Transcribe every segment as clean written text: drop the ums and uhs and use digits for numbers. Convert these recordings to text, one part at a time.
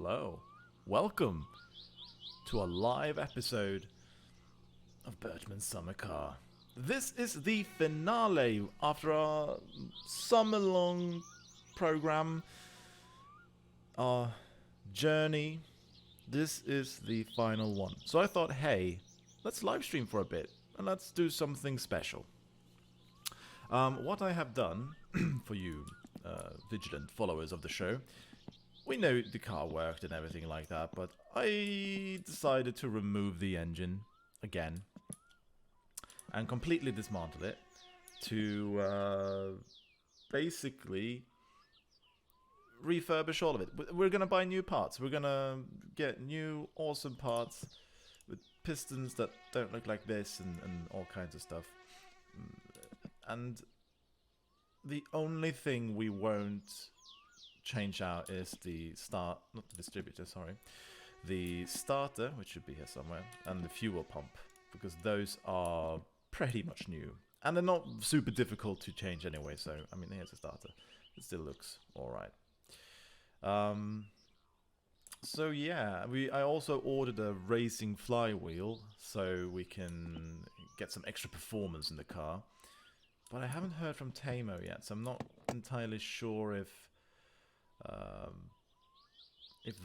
Hello. Welcome to a live episode of Birchman's Summer Car. This is the finale after our summer-long program, our journey. This is the final one. So I thought, hey, let's live stream for a bit and let's do something special. What I have done for you vigilant followers of the show, we know the car worked and everything like that, but I decided to remove the engine again and completely dismantle it to basically refurbish all of it. We're gonna buy new parts. We're gonna get new awesome parts with pistons that don't look like this and all kinds of stuff. And the only thing we won't change out is the not the distributor, sorry. The starter, which should be here somewhere, and the fuel pump, because those are pretty much new. And they're not super difficult to change anyway, so, I mean, here's the starter. It still looks alright. So yeah, I also ordered a racing flywheel, so we can get some extra performance in the car. But I haven't heard from Tamo yet, so I'm not entirely sure if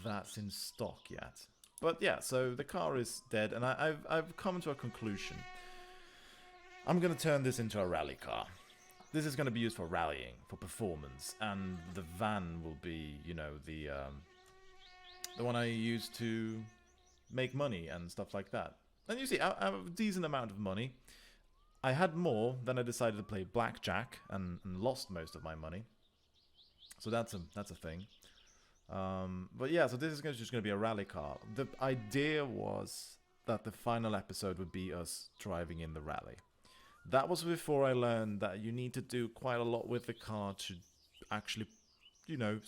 that's in stock yet. But yeah, so the car is dead, and I've come to a conclusion. I'm gonna turn this into a rally car. This is gonna be used for rallying, for performance, and the van will be, you know, the one I use to make money and stuff like that. And you see, I have a decent amount of money. I had more, then I decided to play blackjack and lost most of my money. So that's a thing. But yeah, so this is just going to be a rally car. The idea was that the final episode would be us driving in the rally. That was before I learned that you need to do quite a lot with the car to actually, you know,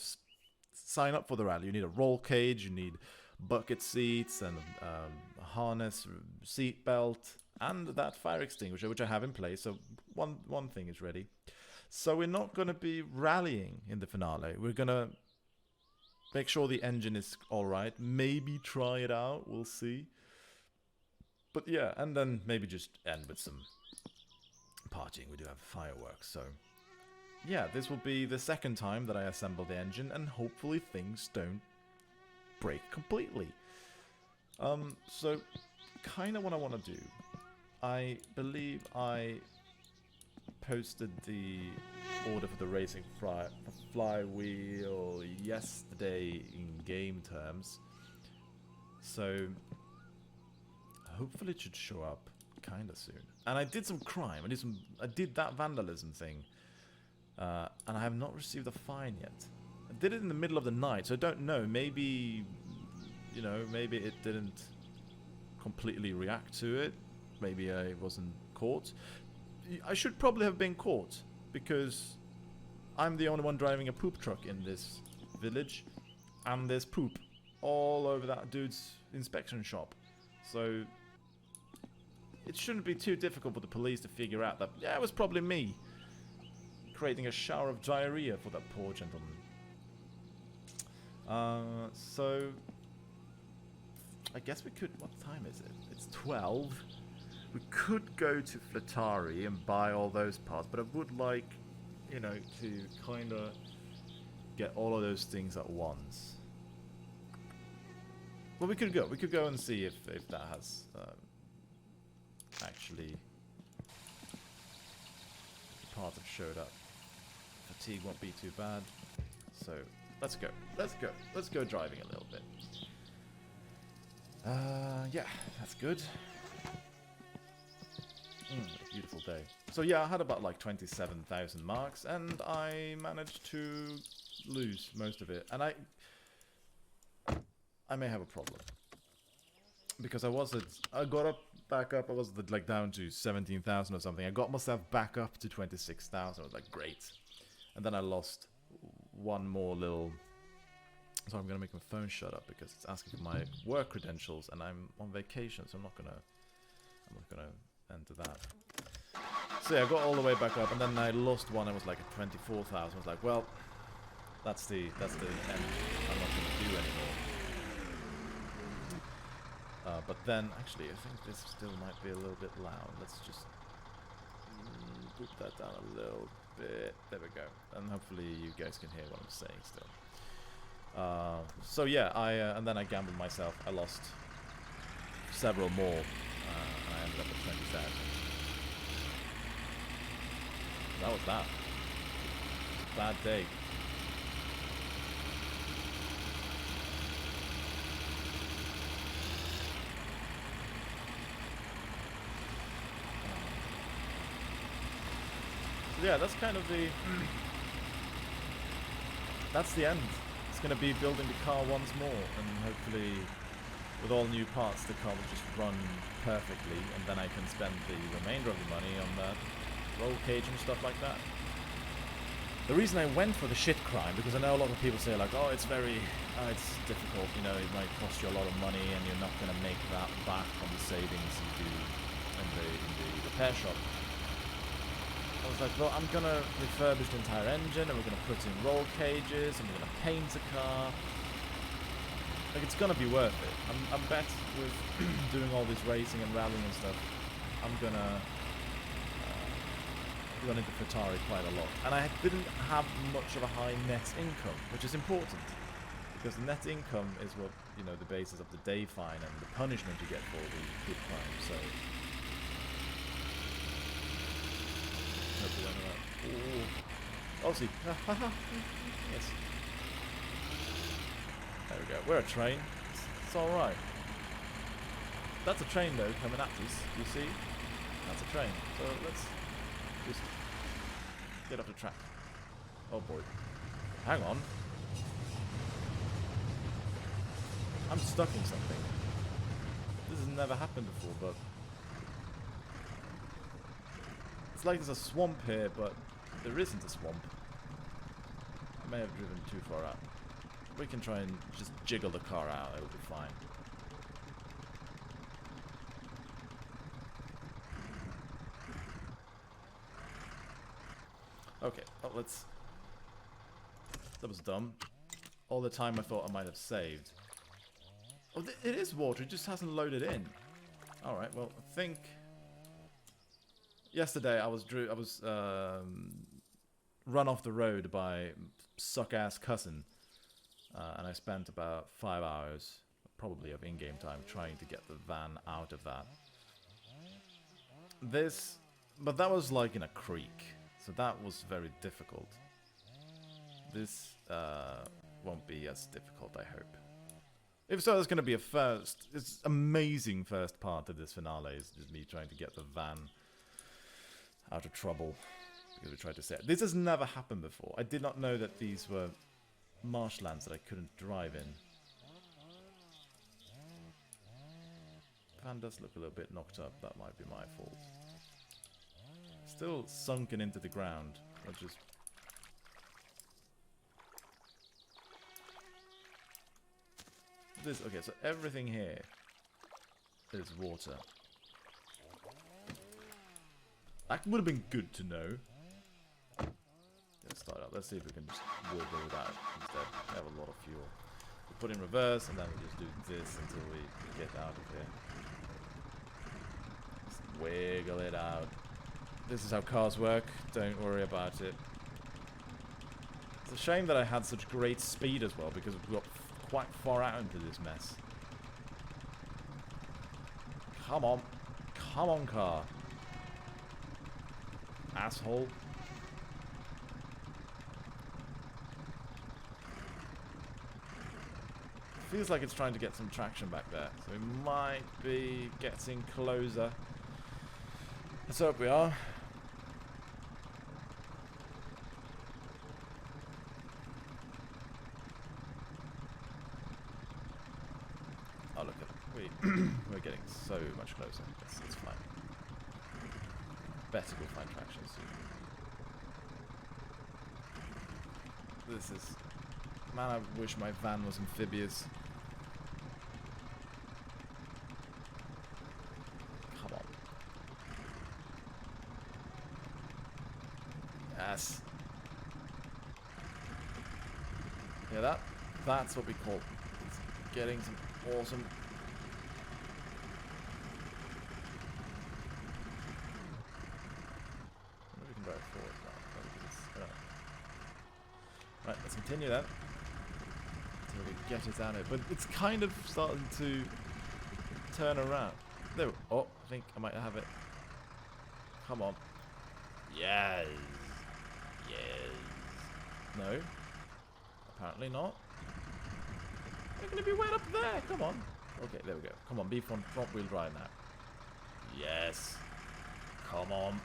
sign up for the rally. You need a roll cage, you need bucket seats and a harness, seat belt, and that fire extinguisher, which I have in place. So one thing is ready. So we're not going to be rallying in the finale. We're going to make sure the engine is alright. Maybe try it out. We'll see. But yeah, and then maybe just end with some partying. We do have fireworks, so yeah, this will be the second time that I assemble the engine, and hopefully things don't break completely. So kind of what I want to do, I believe I posted the order for the racing flywheel yesterday in game terms, so hopefully it should show up kind of soon. And I did some crime. I did that vandalism thing, and I have not received a fine yet. I did it in the middle of the night, so I don't know. Maybe, you know, maybe it didn't completely react to it. Maybe I wasn't caught. I should probably have been caught, because I'm the only one driving a poop truck in this village, and there's poop all over that dude's inspection shop. So it shouldn't be too difficult for the police to figure out that, yeah, it was probably me creating a shower of diarrhea for that poor gentleman. So I guess we could, what time is it? It's 12. We could go to Flatari and buy all those parts, but I would like, you know, to kind of get all of those things at once. Well, we could go and see if that has actually parts have showed up. Fatigue won't be too bad, so let's go driving a little bit. Yeah, that's good. Beautiful day. So yeah, I had about like 27,000 marks, and I managed to lose most of it. And I may have a problem, because I got back up. I was like down to 17,000 or something. I got myself back up to 26,000. I was like, great. And then I lost one more little. So I'm gonna make my phone shut up because it's asking for my work credentials, and I'm on vacation, so I'm not gonna enter that. So yeah, I got all the way back up, and then I lost one. I was like at 24,000. I was like, well, that's the end. I'm not gonna do anymore. But then, actually, I think this still might be a little bit loud. Let's just boop that down a little bit. There we go. And hopefully you guys can hear what I'm saying still. So yeah, and then I gambled myself. I lost several more. I ended up at 20,000. That was that. Bad day. Yeah, that's kind of the... that's the end. It's going to be building the car once more, and hopefully with all new parts the car will just run perfectly, and then I can spend the remainder of the money on that roll cage and stuff like that. The reason I went for the shit crime, because I know a lot of people say like, oh, it's difficult, you know, it might cost you a lot of money and you're not going to make that back from the savings you do in the repair shop. I was like, well, I'm going to refurbish the entire engine, and we're going to put in roll cages, and we're going to paint the car. Like, it's going to be worth it. I'm bet with doing all this racing and rallying and stuff, I'm going to run into Ferrari quite a lot. And I didn't have much of a high net income, which is important. Because the net income is what, you know, the basis of the day fine and the punishment you get for the good crime, so... Oh, see. Yes. There we go. We're a train. It's alright. That's a train though, coming at us. You see? That's a train. So let's just get off the track. Oh boy. Hang on. I'm stuck in something. This has never happened before, but... it's like there's a swamp here, but there isn't a swamp. I may have driven too far out. We can try and just jiggle the car out, it'll be fine. Okay, well, let's... that was dumb. All the time I thought I might have saved. Oh, it is water, it just hasn't loaded in. Alright, well, I think... yesterday I was run off the road by suck-ass cousin. And I spent about 5 hours, probably of in-game time, trying to get the van out of that. But that was like in a creek, so that was very difficult. This won't be as difficult, I hope. If so, there's going to be it's amazing first part of this finale, is just me trying to get the van out of trouble, because we tried to say it. This has never happened before. I did not know that these were marshlands that I couldn't drive in. The van does look a little bit knocked up. That might be my fault. Still sunken into the ground. I'll just... okay, so everything here is water. That would have been good to know. Let's start up. Let's see if we can just wiggle it out instead. We have a lot of fuel. We put in reverse, and then we just do this until we get out of here. Just wiggle it out. This is how cars work. Don't worry about it. It's a shame that I had such great speed as well, because we got quite far out into this mess. Come on. Come on, car. Asshole. Feels like it's trying to get some traction back there, so we might be getting closer. Let's hope we are. Oh, look at it. We're getting so much closer. It's fine. Better go find traction soon. This is... man, I wish my van was amphibious. Come on. Yes. Yeah, that's what we call getting some awesome Right, let's continue then. Until we get it out of it. But it's kind of starting to turn around. There. Oh, I think I might have it. Come on. Yes. Yes. No. Apparently not. They're going to be way up there. Come on. Okay, there we go. Come on, be front wheel drive now. Yes. Come on.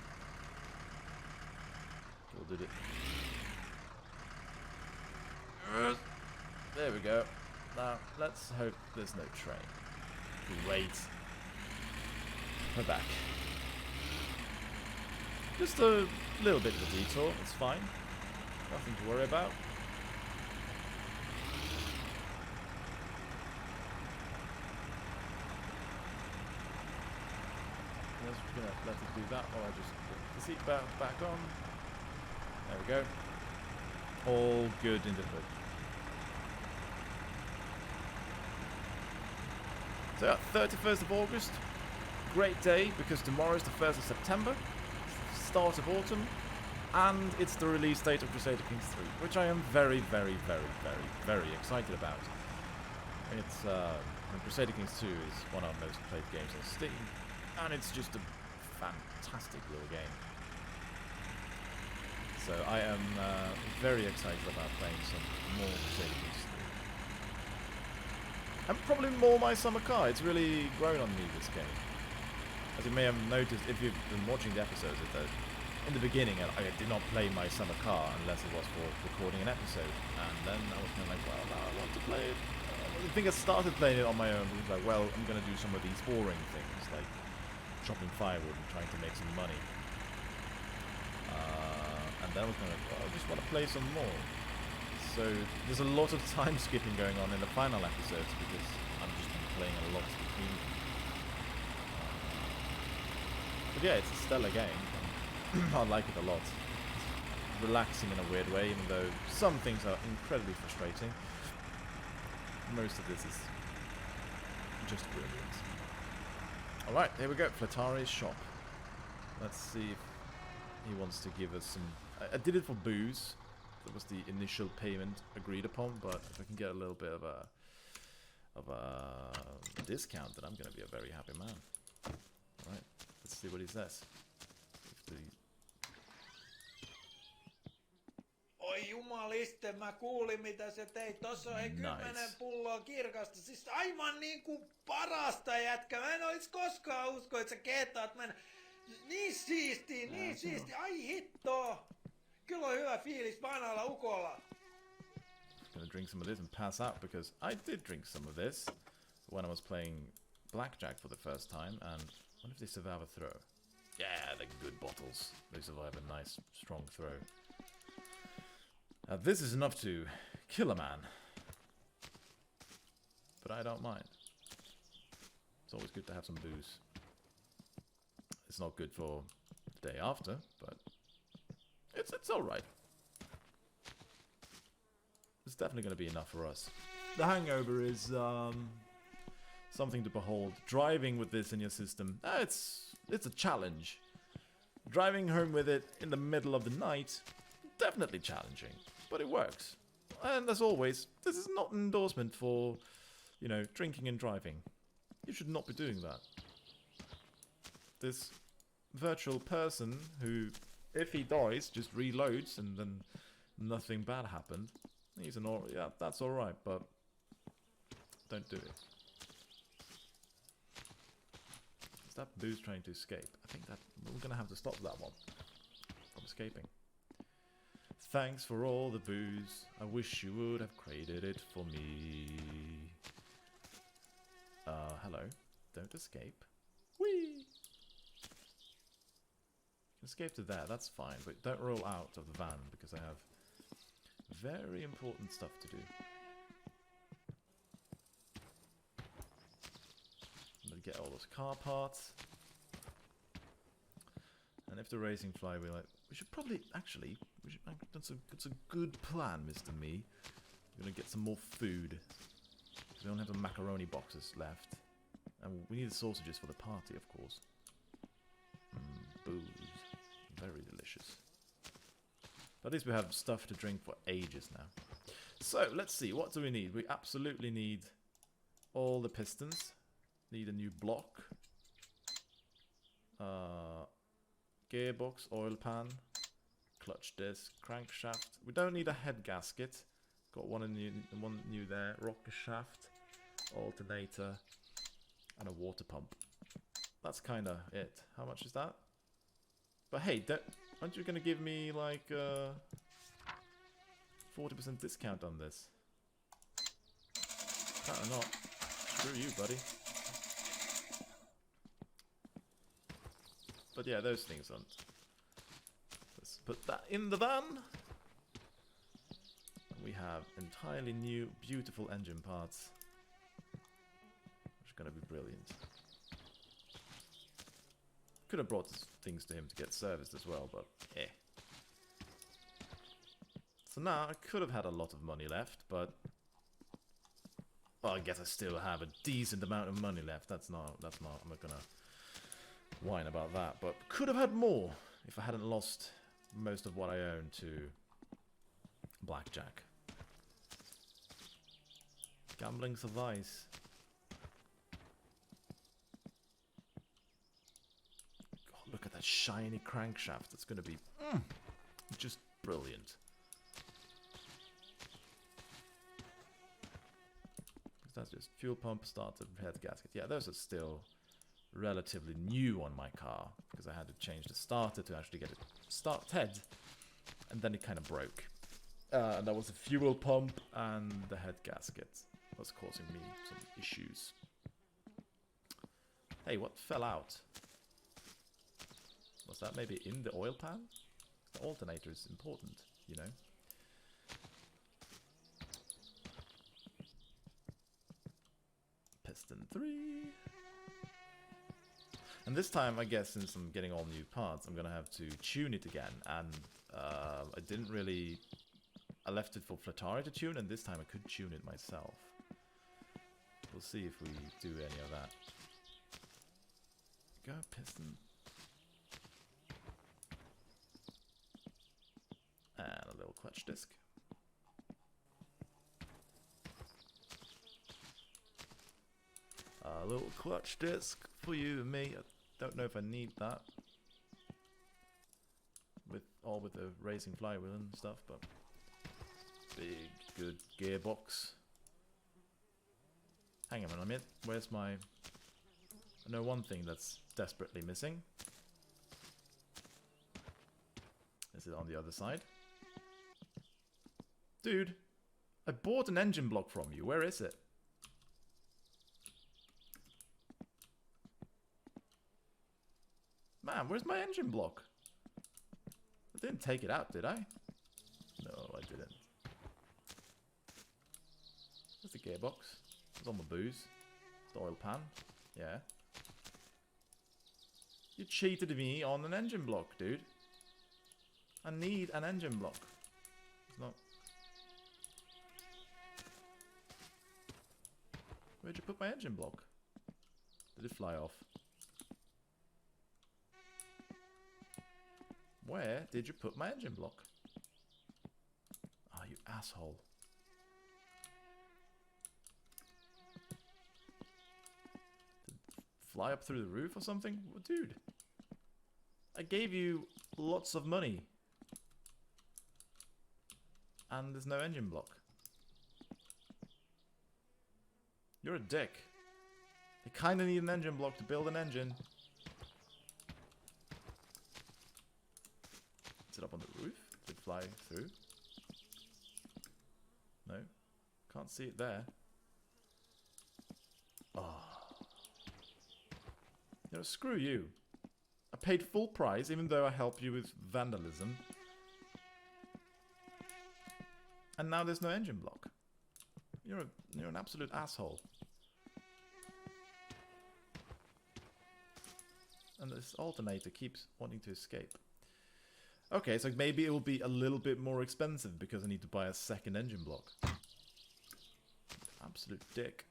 We'll do it. There we go. Now, let's hope there's no train. Wait. We're back. Just a little bit of a detour. It's fine. Nothing to worry about. I'm just gonna let it do that while I just put the seatbelt back on. There we go. All good in the hood. So yeah, 31st of August. Great day because tomorrow is the 1st of September. Start of autumn. And it's the release date of Crusader Kings 3, which I am very, very, very, very, very excited about. It's Crusader Kings 2 is one of our most played games on Steam, and it's just a fantastic little game. So I am very excited about playing some more Crusader Kings 3. And probably more my summer car. It's really grown on me, this game. As you may have noticed, if you've been watching the episodes, in the beginning I did not play my summer car unless it was for recording an episode. And then I was kind of like, well, now I want to play it. I think I started playing it on my own. It was like, well, I'm going to do some of these boring things, like chopping firewood and trying to make some money. And then I was kind of like, well, I just want to play some more. So there's a lot of time skipping going on in the final episodes because I'm just playing a lot between them. But yeah, it's a stellar game. I like it a lot. It's relaxing in a weird way, even though some things are incredibly frustrating. Most of this is just brilliant. Alright, here we go. Flatari's shop. Let's see if he wants to give us some... I did it for booze. That was the initial payment agreed upon, but if I can get a little bit of a discount, then I'm going to be a very happy man. Alright, let's see what he says. Oi jumaliste, mä kuulin mitä se teit. Tossa on 10 pulloa kirkasta. Siis aivan niinku parasta jätkä. Mä en ois koskaan usko, että sä kehtaat mennä. Niin siistiä, niin siistiä. Ai hitto. Kyllä on hyvä fiilis vanhalla ukolla. Gonna drink some of this and pass out because I did drink some of this when I was playing blackjack for the first time. And what if they survive a throw? Yeah, they're good bottles. They survive a nice, strong throw. Now this is enough to kill a man. But I don't mind. It's always good to have some booze. It's not good for the day after, but it's alright. It's definitely going to be enough for us. The hangover is something to behold. Driving with this in your system, it's a challenge. Driving home with it in the middle of the night, definitely challenging, but it works. And as always, this is not an endorsement for, you know, drinking and driving. You should not be doing that. This virtual person who, if he dies, just reloads and then nothing bad happened. He's an yeah, that's alright, but don't do it. Is that booze trying to escape? I think that we're gonna have to stop that one from escaping. Thanks for all the booze. I wish you would have created it for me. Hello. Don't escape. Whee! You can escape to there, that's fine, but don't roll out of the van because I have very important stuff to do. I'm gonna get all those car parts. And if the racing flywheel, we should probably actually. That's a good plan, Mr. Me. We're gonna get some more food. We don't have the macaroni boxes left, and we need the sausages for the party, of course. Booze, very delicious. At least we have stuff to drink for ages now. So, let's see. What do we need? We absolutely need all the pistons. Need a new block. Gearbox, oil pan, clutch disc, crankshaft. We don't need a head gasket. Got one new there. Rocker shaft, alternator, and a water pump. That's kind of it. How much is that? But hey, aren't you gonna give me like 40% discount on this? Apparently not. Screw you, buddy. But yeah, those things aren't. Let's put that in the van. We have entirely new, beautiful engine parts. Which are gonna be brilliant. Could have brought things to him to get serviced as well, but eh. So now I could have had a lot of money left, but well, I guess I still have a decent amount of money left. I'm not gonna whine about that, but could have had more if I hadn't lost most of what I own to blackjack. Gambling's a vice. God, look at that shiny crankshaft. It's gonna be just brilliant. That's just fuel pump, starter, head gasket. Yeah, those are still relatively new on my car because I had to change the starter to actually get it started, and then it kind of broke. And that was the fuel pump and the head gasket was causing me some issues. Hey, what fell out? Was that maybe in the oil pan? The alternator is important, you know. Piston 3. And this time, I guess, since I'm getting all new parts, I'm gonna have to tune it again. And I didn't really... I left it for Flatari to tune, and this time I could tune it myself. We'll see if we do any of that. Go, piston. And a little clutch disc. A little clutch disc for you and me. I don't know if I need that. With the racing flywheel and stuff, but big good gearbox. Hang on a minute. Where's my... I know one thing that's desperately missing. Is it on the other side? Dude, I bought an engine block from you. Where is it? Man, where's my engine block? I didn't take it out, did I? No, I didn't. There's the gearbox. It's on the booze. The oil pan. Yeah. You cheated me on an engine block, dude. I need an engine block. It's not... Where'd you put my engine block? Did it fly off? Where did you put my engine block? Oh, you asshole. Did it fly up through the roof or something? Well, dude. I gave you lots of money. And there's no engine block. You're a dick. You kinda need an engine block to build an engine. Is it up on the roof? Did it fly through? No. Can't see it there. Oh. You know, screw you. I paid full price even though I helped you with vandalism. And now there's no engine block. You're an absolute asshole. And this alternator keeps wanting to escape. Okay, so maybe it will be a little bit more expensive because I need to buy a second engine block. Absolute dick.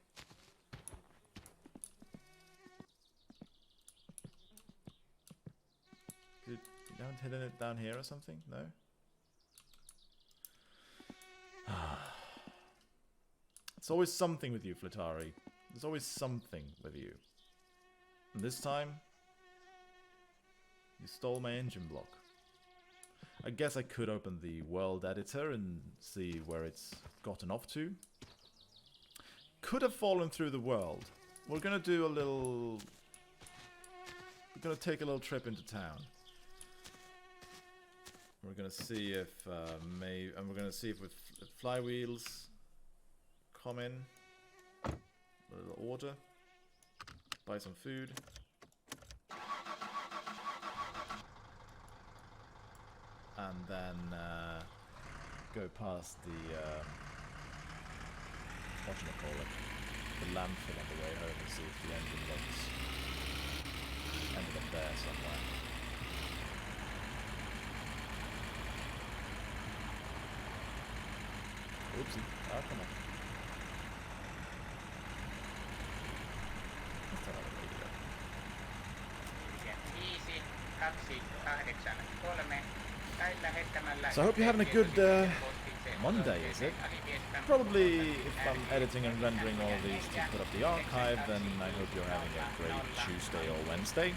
Could you haven't hidden it down here or something? No? It's always something with you, Flittari. There's always something with you. And this time, you stole my engine block. I guess I could open the world editor and see where it's gotten off to. Could have fallen through the world. We're gonna do a little... We're gonna take a little trip into town. We're gonna see if and we're gonna see if with flywheels come in. A little order. Buy some food. And then go past the whatchamacallit, the landfill on the way home and see if the engine blocks ended up there somewhere. Oopsie. Oh, come on. Let's turn on the radio. So I hope you're having a good Monday, is it? Probably, if I'm editing and rendering all these to put up the archive, then I hope you're having a great Tuesday or Wednesday.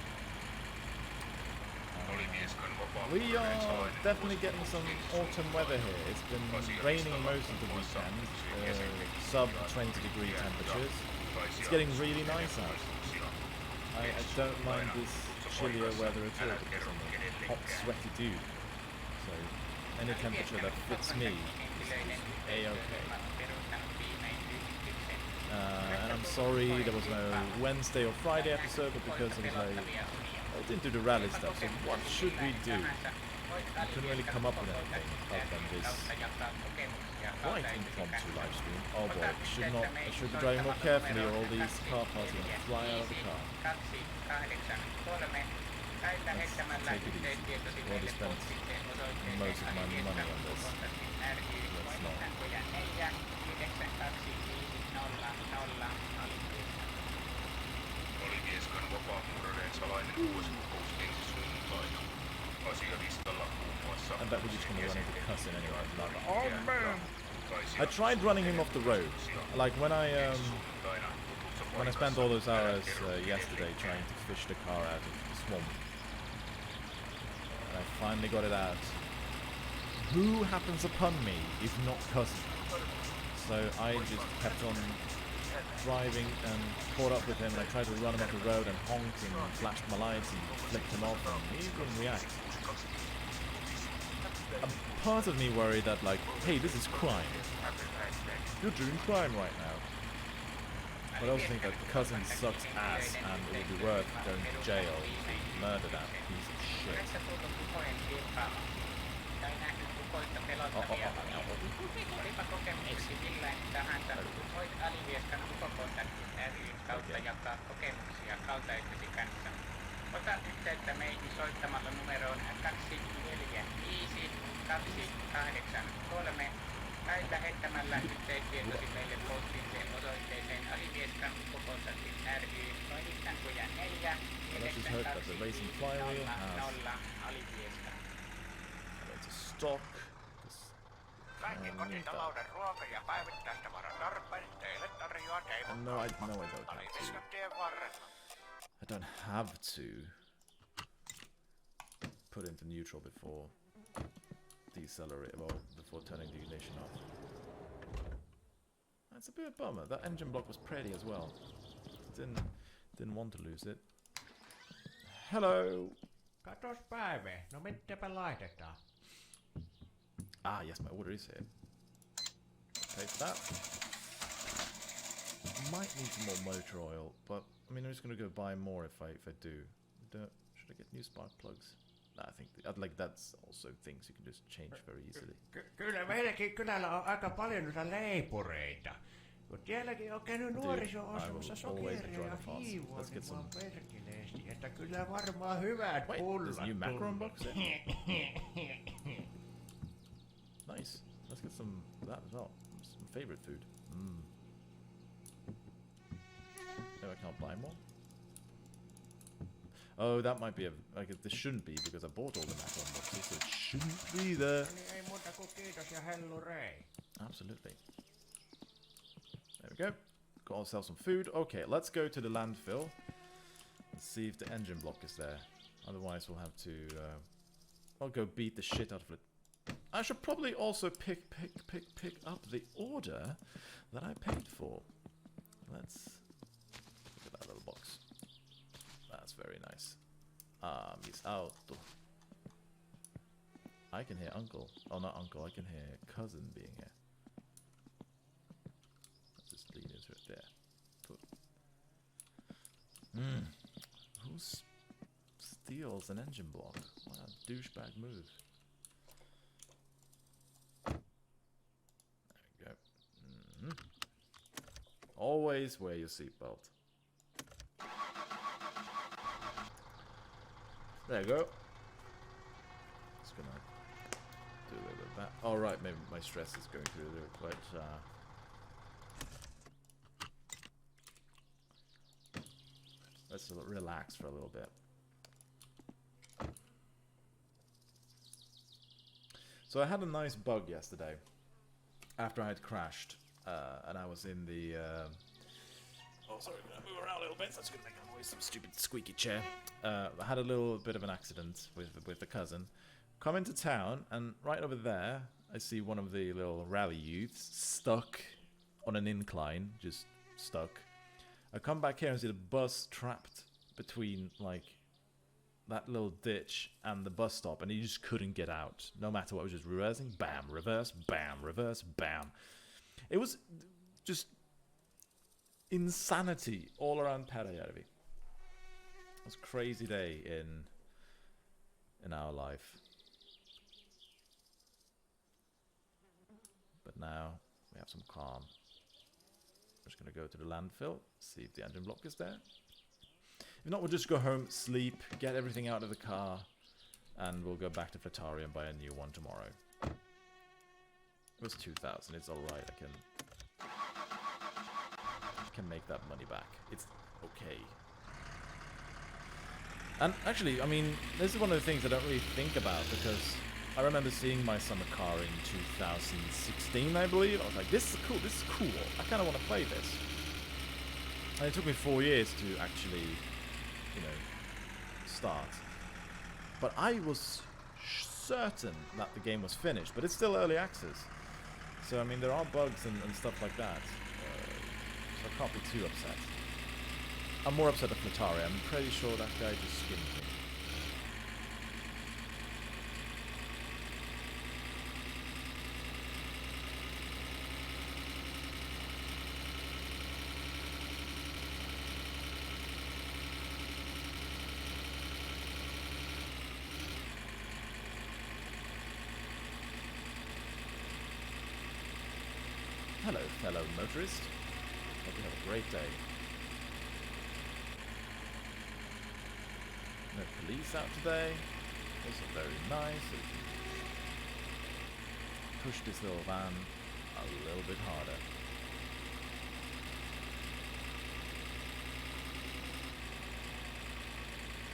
We are definitely getting some autumn weather here. It's been raining most of the weekend, sub 20 degree temperatures. It's getting really nice out. I don't mind this chillier weather at all because I'm a hot, sweaty dude. So any temperature that fits me is a-okay. And I'm sorry there was no Wednesday or Friday episode, but because I didn't do the rally stuff, so what should we do? I couldn't really come up with anything other than this quite impromptu live stream. Oh boy, I should be driving more carefully or all these car parts are going to fly out of the car. Let's take it easy. I've already spent most of my money on this. Let's not. Oli Vieskan vapaamuurareen salainen vuosikokous ensi sunnuntaina. Asialistalla muun muassa... I bet we're just going to run into cussing anyway. Like, oh man! I tried running him off the road. Like when I spent all those hours yesterday trying to fish the car out of the swamp. And I finally got it out. Who happens upon me if not cousin? So I just kept on driving and caught up with him, and I tried to run him off the road and honked and flashed my lights and flicked him off, and he didn't react. A part of me worried that, like, hey, this is crime. You're doing crime right now. But I also think that cousin sucks ass, and it would be worth going to jail to murder that piece of shit. Olipa kokemuksesi millään tahansa, voit Alivieskan Ukokontaktin ryn kautta jakaa kokemuksia kaltaistesi kanssa. Ota yhteyttä meihin soittamalla numeroon 245 283 tai lähettämällä yhteystietosi meille postilliseen osoitteeseen Alivieskan Ukokontaktin ry Noin 4 920 Alivieskan. It's a stock. Kaikki kotitalouden ruoka- ja päivittäistavaran teille tarjoaa Teivon no, I don't have to. Alivieskantien varrella. I don't have to put into neutral before decelerate, well, before turning the ignition off. That's a bit of a bummer. That engine block was pretty as well. Didn't want to lose it. Hello. Katos Päive, no mitäpä laitetaan? Ah, yes, my order is here. Pay for that. Might need some more motor oil, but I mean, I'm just gonna go buy more if I do. Should I get new spark plugs? Nah, I think like that's also things you can just change very easily. Kyllä meilläkin kylällä on aika paljon noita leipureita. Mutta sielläkin on käynyt nuoriso ostamassa sokeria ja hiivua, niin vaan perkeleesti, että kyllä varmaan hyvät pullat. There's new macaron box in? Nice. Let's get some of that as well. Some favorite food. No, I can't buy more. Oh, that might be like this shouldn't be because I bought all the macaron boxes, so it shouldn't be there. Ei muuta kuin kiitos ja hellurei. Absolutely. There we go. Got ourselves some food. Okay, let's go to the landfill and see if the engine block is there. Otherwise, we'll have to. I'll go beat the shit out of it. I should probably also pick up the order that I paid for. Let's look at that little box. That's very nice. Mis auto. I can hear uncle. Oh, not uncle. I can hear cousin being here. Let's just lean into it there. Who steals an engine block? What a douchebag move. There we go. Always wear your seatbelt. There you go. Just gonna do a little bit of that. All right, maybe my stress is going through a little quite. Let's relax for a little bit. So I had a nice bug yesterday after I had crashed, and I was in the. Oh, sorry, I'm gonna move around a little bit. That's gonna make a noise. Some stupid squeaky chair. I had a little bit of an accident with the cousin. Come into town, and right over there, I see one of the little rally youths stuck on an incline, just stuck. I come back here and see the bus trapped between, like, that little ditch and the bus stop, and he just couldn't get out. No matter what, it was just reversing, bam, reverse, bam, reverse, bam. It was just insanity all around Perajärvi. It was a crazy day in our life. But now we have some calm. I'm just going to go to the landfill, see if the engine block is there. If not, we'll just go home, sleep, get everything out of the car, and we'll go back to Flatari and buy a new one tomorrow. It was 2,000, it's alright, I can make that money back. It's okay. And actually, I mean, this is one of the things I don't really think about, because I remember seeing my summer car in 2016, I believe. I was like, this is cool, I kind of want to play this. And it took me 4 years to actually, you know, start. But I was certain that the game was finished, but it's still early access. So, I mean, there are bugs and stuff like that. So I can't be too upset. I'm more upset at Flatari. I'm pretty sure that guy just skimmed me. Hello, fellow motorist. Hope you have a great day. No police out today. Also very nice. So you can push this little van a little bit harder.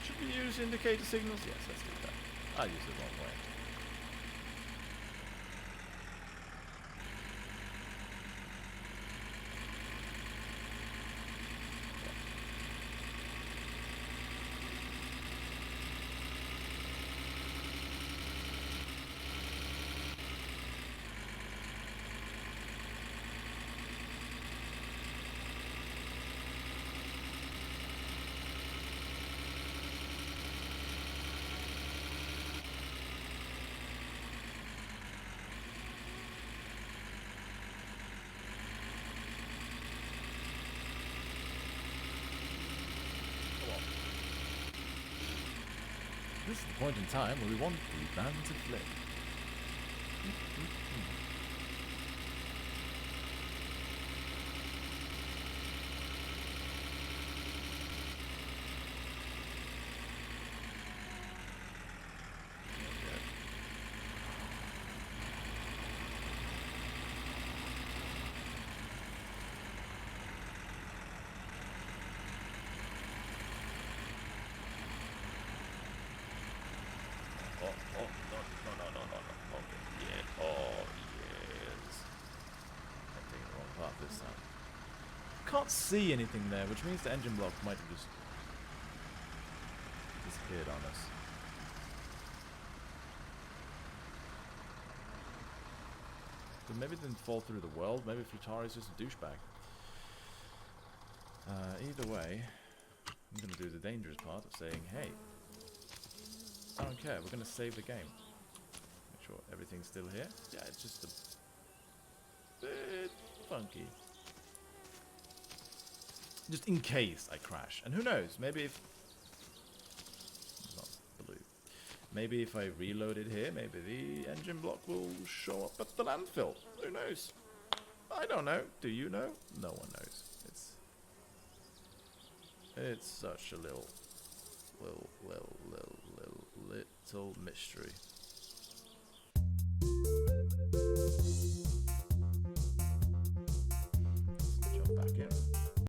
Should we use indicator signals? Yes, let's do that. I use it the wrong way. This is the point in time where we want the van to flip. This time. can't see anything there, which means the engine block might have just disappeared on us. But maybe it didn't fall through the world. Maybe Flutari is just a douchebag. Either way, I'm going to do the dangerous part of saying, hey, I don't care, we're going to save the game. Make sure everything's still here. Yeah, it's just a bit funky. Just in case I crash. And who knows, maybe if... Not blue. Maybe if I reload it here, maybe the engine block will show up at the landfill. Who knows? I don't know. Do you know? No one knows. It's such a little mystery.